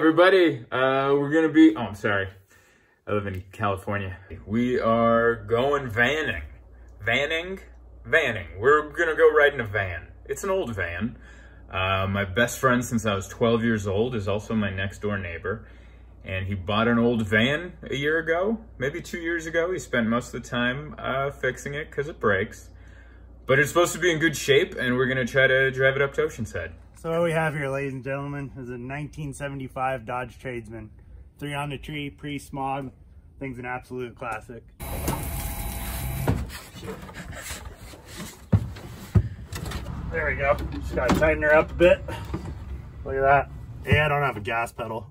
everybody, we're gonna be, oh, I'm sorry. I live in California. We are going vanning. Vanning? We're gonna go ride in a van. It's an old van. My best friend since I was 12 years old is also my next door neighbor. And he bought an old van a year ago, maybe 2 years ago. He spent most of the time fixing it because it breaks. But it's supposed to be in good shape, and we're gonna try to drive it up to Oceanside. So what we have here, ladies and gentlemen, is a 1975 Dodge Tradesman. 3 on the tree, pre-smog. Thing's an absolute classic. There we go. Just gotta tighten her up a bit. Look at that. Yeah, I don't have a gas pedal.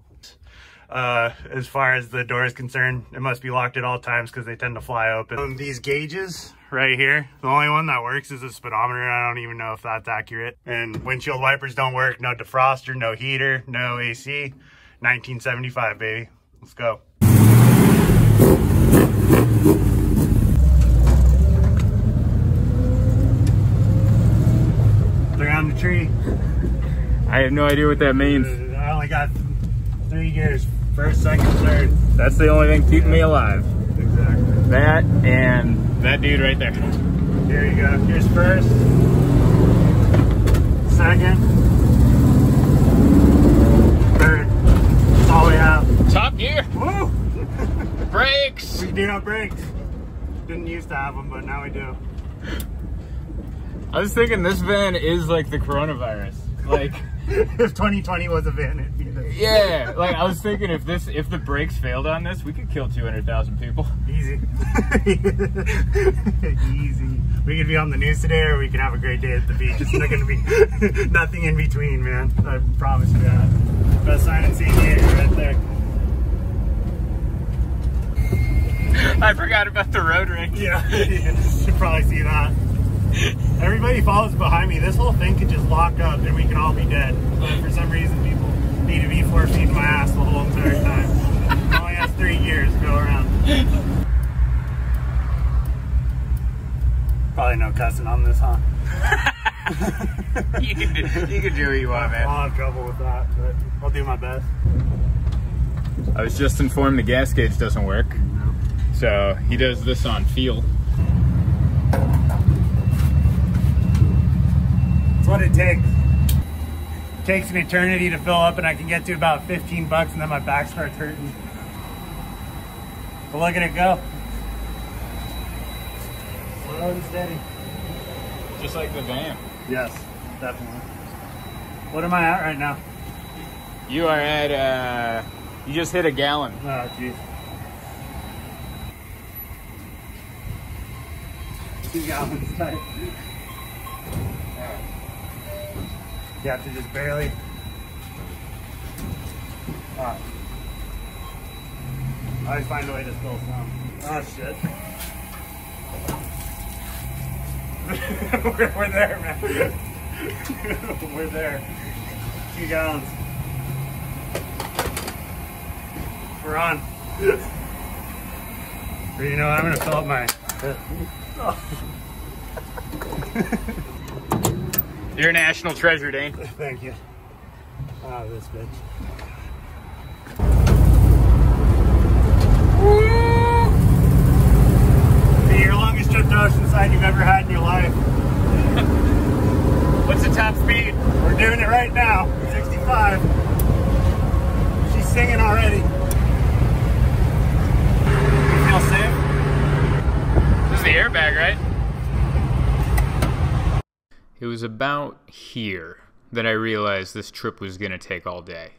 As far as the door is concerned, it must be locked at all times because they tend to fly open. These gauges right here, the only one that works is a speedometer. I don't even know if that's accurate. And windshield wipers don't work. No defroster, no heater, no AC. 1975, baby. Let's go. They're on the tree. I have no idea what that means. I only got 3 gears. First, second, third. That's the only thing keeping me alive. Exactly. That and that dude right there. Here you go. Here's first. Second. Third. That's all we have. Top gear. Woo! Brakes. We do have brakes. Didn't used to have them, but now we do. I was thinking this van is like the coronavirus. Like, if 2020 was a van, it'd be this. yeah, like I was thinking if the brakes failed on this, we could kill 200,000 people. Easy. Easy. We could be on the news today, or we could have a great day at the beach. It's not going to be nothing in between, man. I promise you that. Best sign in San Diego right there. I forgot about the road ring. Yeah, you should probably see that. Everybody follows behind me. This whole thing could just lock up and we can all be dead. But for some reason, people need to be 4 feet in my ass the whole entire time. It only has 3 gears to go around. Probably no cussing on this, huh? you can do what you want, man. I'll have trouble with that, but I'll do my best. I was just informed the gas gauge doesn't work. No. So he does this on feel. What it takes. It takes an eternity to fill up, and I can get to about 15 bucks and then my back starts hurting. But look at it go. Slow and steady. Just like the van. Yes, definitely. What am I at right now? You are at, you just hit a gallon. Oh, jeez. 2 gallons tight. You have to just barely. I always find a way to spill some. Oh shit. we're there, man. We're there. 2 gallons. We're on. But you know, I'm gonna fill up my. You're a national treasure, Dane. Thank you. Oh, this bitch. Be your longest trip to Oceanside you've ever had in your life. What's the top speed? We're doing it right now. 65. She's singing already. You feel safe? This is the airbag, right? It was about here that I realized this trip was going to take all day.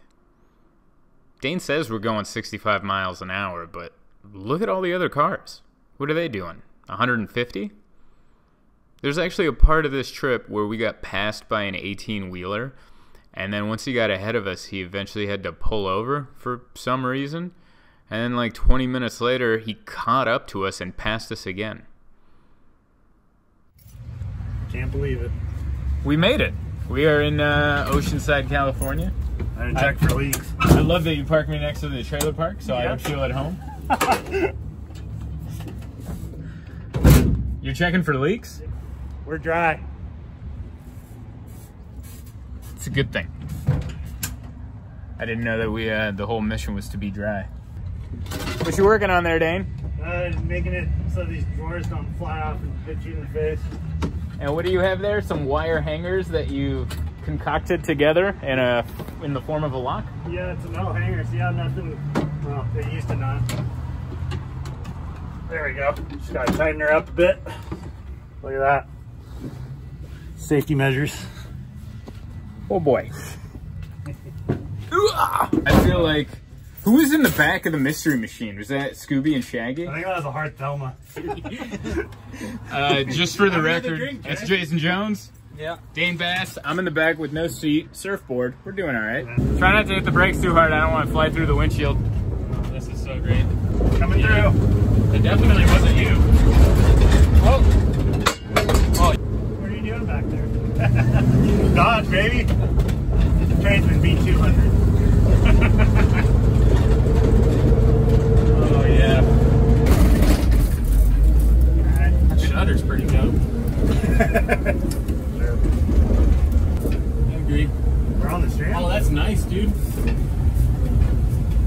Dane says we're going 65 miles an hour, but look at all the other cars. What are they doing? 150? There's actually a part of this trip where we got passed by an 18-wheeler, and then once he got ahead of us, he eventually had to pull over for some reason, and then like 20 minutes later, he caught up to us and passed us again. Can't believe it. We made it. We are in Oceanside, California. I didn't check for leaks. I love that you parked me next to the trailer park, so I don't feel at home. You're checking for leaks? We're dry. It's a good thing. I didn't know that we the whole mission was to be dry. What you working on there, Dane? Making it so these drawers don't fly off and hit you in the face. And what do you have there? Some wire hangers that you concocted together in the form of a lock? Yeah, it's a metal hanger. See how nothing, well, they used to not. There we go. Just gotta tighten her up a bit. Look at that. Safety measures. Oh boy. I feel like, who was in the back of the Mystery Machine? Was that Scooby and Shaggy? I think that was a hard Thelma. Just for the record, that's Jason Jones. Yeah. Dane Bass. I'm in the back with no seat. Surfboard. We're doing all right. Yeah. Try not to hit the brakes too hard. I don't want to fly through the windshield. Oh, this is so great. Coming through. It definitely wasn't you. Oh. Oh. What are you doing back there? Dodge, baby. Tradesman B200. Oh, yeah. That shutter's pretty dope. I agree. We're on the strand. Oh, that's nice, dude.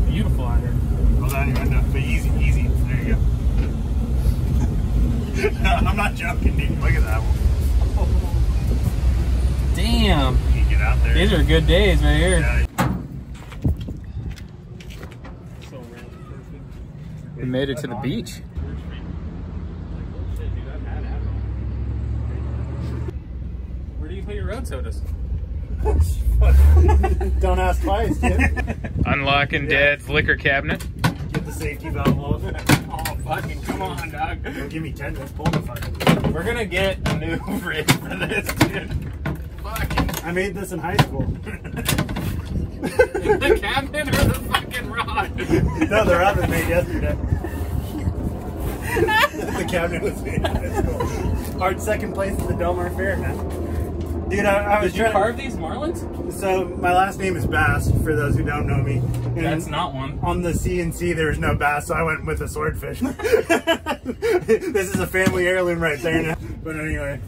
Beautiful out here. Hold on, you end up. But easy, easy. There you go. I'm not joking, dude. Look at that one. Damn. You get out there. These are good days right here. Yeah. So random perfect. We made it to the beach. Where do you put your road sodas? Don't ask twice, kid. Unlocking Dad's liquor cabinet. Get the safety valve off. Oh, fucking come on, dog. Don't give me 10 minutes. Pull the fucking. We're gonna get a new rig for this, dude. Fucking. I made this in high school. The cabinet or the fucking rod? No, the rod was made yesterday. The cabinet was made in high school. Hard second place at the Del Mar Fair, man. Dude, I was Did you trying. carve these marlins? So my last name is Bass, for those who don't know me. And That's not one. on the CNC there was no bass, so I went with a swordfish. This is a family heirloom right there now. But anyway,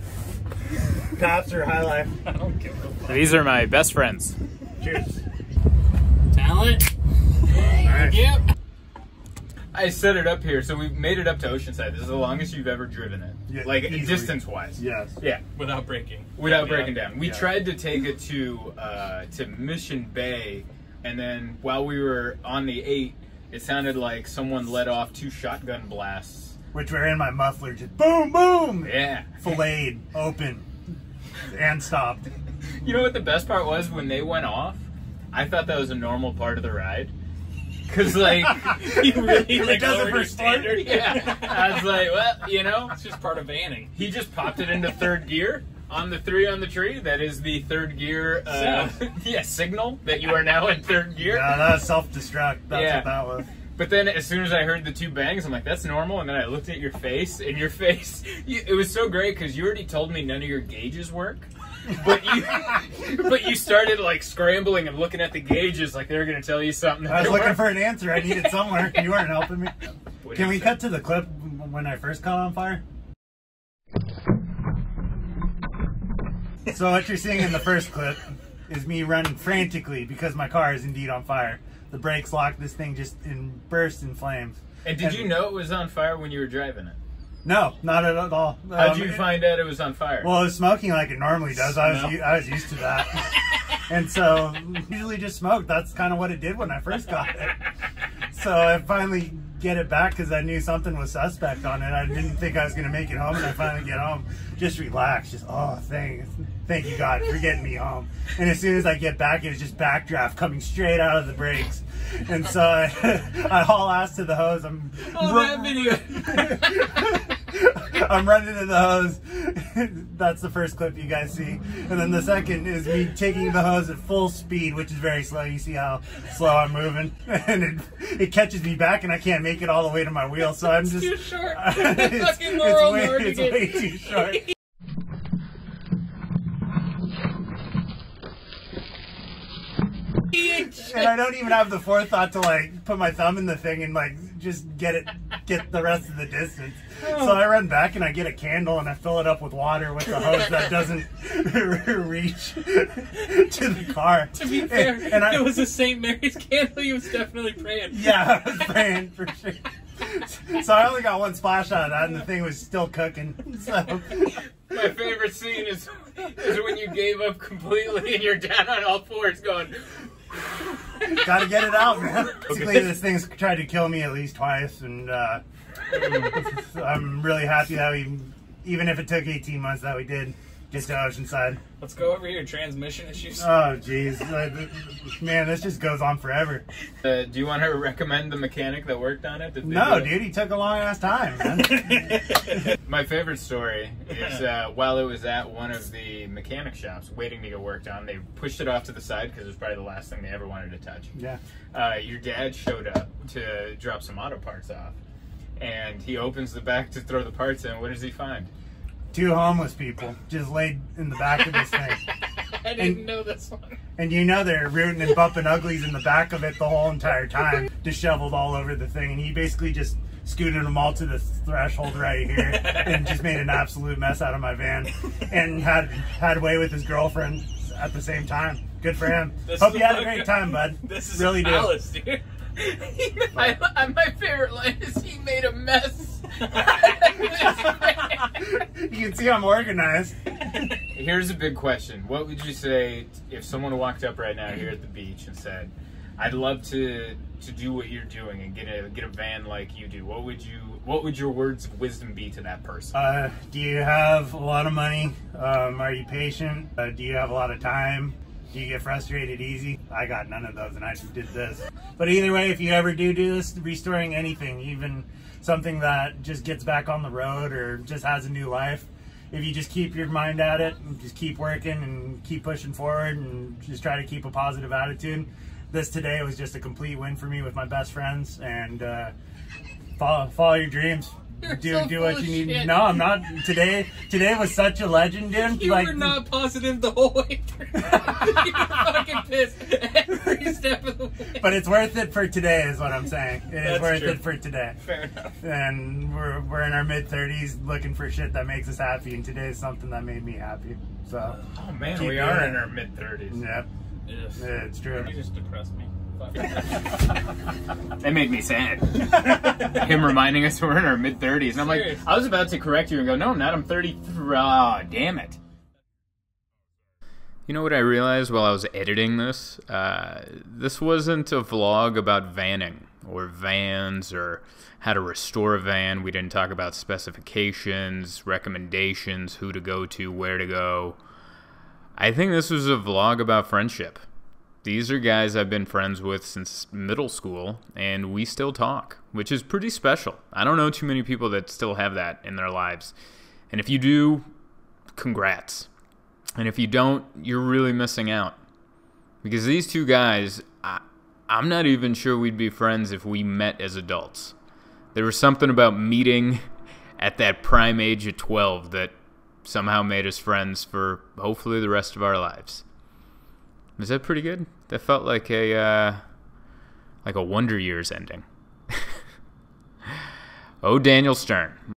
Paps or High Life. I don't give a fuck. These are my best friends. Cheers. Talent. All right. Yep. I set it up here, so we made it up to Oceanside. This is the longest you've ever driven it. Yeah, like, easily. distance-wise. Yes. Yeah. Without breaking. Without Yeah. breaking down. We Yeah. tried to take it to Mission Bay, and then while we were on the 8, it sounded like someone let off 2 shotgun blasts. Which were in my muffler, just boom, boom. Yeah. Filleted, open, and stopped. You know what the best part was? When they went off, I thought that was a normal part of the ride. Cause like, He really like does it lowered for your sport? standard. yeah, I was like, well, you know, It's just part of vanning. he just popped it into 3rd gear on the 3 on the tree. That is the 3rd gear, signal that you are now in 3rd gear. Yeah, that was self-destruct. That's Yeah. what that was. But then as soon as I heard the 2 bangs, I'm like, that's normal. And then I looked at your face, and your face, it was so great because you already told me none of your gauges work. But you started like scrambling and looking at the gauges like they were going to tell you something. I was looking for an answer. I needed somewhere. You weren't helping me. What Can did we you cut to the clip when I first caught on fire? So what you're seeing in the first clip is me running frantically because my car is indeed on fire. The brakes locked. This thing just burst in flames. And did you know it was on fire when you were driving it? No, not at all. How'd you find out it was on fire? Well, it was smoking like it normally does. I was used to that. And so usually just smoke. That's kind of what it did when I first got it. So I finally get it back because I knew something was suspect on it. I didn't think I was going to make it home, and I finally get home. Just relax. Just, oh, thank you, God, for getting me home. And as soon as I get back, it was just backdraft coming straight out of the brakes. And so I haul ass to the hose. that video. I'm running to the hose. That's the first clip you guys see. And then the second is me taking the hose at full speed, which is very slow. You see how slow I'm moving? And it catches me back, and I can't make it all the way to my wheel. So I'm just Too short. it's way too short. And I don't even have the forethought to like put my thumb in the thing and like just get the rest of the distance. So I run back and I get a candle and I fill it up with water with the hose that doesn't reach to the car. To be fair, it was a St. Mary's candle. He was definitely praying. Yeah, I was praying for sure. So I only got one splash out of that, and the thing was still cooking. So. My favorite scene is when you gave up completely and you're down on all fours going. Gotta get it out, man. Basically, this thing's tried to kill me at least twice, and I'm really happy that even if it took 18 months, that we did get to Oceanside. Let's go over here. Transmission issues. Oh, jeez. Man, this just goes on forever. Do you want to recommend the mechanic that worked on it? No, dude, he took a long-ass time, man. My favorite story is while it was at one of the mechanic shops waiting to get worked on, they pushed it off to the side because it was probably the last thing they ever wanted to touch. Yeah. Your dad showed up to drop some auto parts off, and he opens the back to throw the parts in. What does he find? 2 homeless people just laid in the back of this thing. I didn't know this one. And you know they're rooting and bumping uglies in the back of it the whole entire time, disheveled all over the thing. And he basically just scooted them all to the threshold right here and just made an absolute mess out of my van. And had way with his girlfriend at the same time. Good for him. Hope you had a great time, bud. This is really palace, dude. My favorite line is he made a mess. You can see I'm organized. Here's a big question. What would you say if someone walked up right now here at the beach and said, I'd love to do what you're doing and get a van like you do? What would your words of wisdom be to that person? Do you have a lot of money? Are you patient? Do you have a lot of time? Do you get frustrated easy? I got none of those, and I just did this. But either way, if you ever do this, restoring anything, even something that just gets back on the road or just has a new life, if you just keep your mind at it and just keep working and keep pushing forward and just try to keep a positive attitude, this today was just a complete win for me with my best friends. And follow your dreams. Do what you need. Shit. No, I'm not. Today was such a legend, dude. You were not positive the whole way through. You were fucking pissed every step of the way. But it's worth it for today, is what I'm saying. It's worth true. it for today. Fair enough. And we're in our mid-30s looking for shit that makes us happy, and today is something that made me happy. So. Oh man, keep we are doing in it. our mid-30s. Yep. Yes. It's true. You just depressed me. That made me sad. Him reminding us we're in our mid-30s. And I'm like, Serious. I was about to correct you and go, no, I'm not. I'm 33. Oh, damn it. You know what I realized while I was editing this? This wasn't a vlog about vanning or vans or how to restore a van. We didn't talk about specifications, recommendations, who to go to, where to go. I think this was a vlog about friendship. These are guys I've been friends with since middle school, and we still talk, which is pretty special. I don't know too many people that still have that in their lives. And if you do, congrats. And if you don't, you're really missing out. Because these two guys, I'm not even sure we'd be friends if we met as adults. There was something about meeting at that prime age of 12 that somehow made us friends for hopefully the rest of our lives. Was that pretty good? That felt like a Wonder Years ending. Oh, Daniel Stern.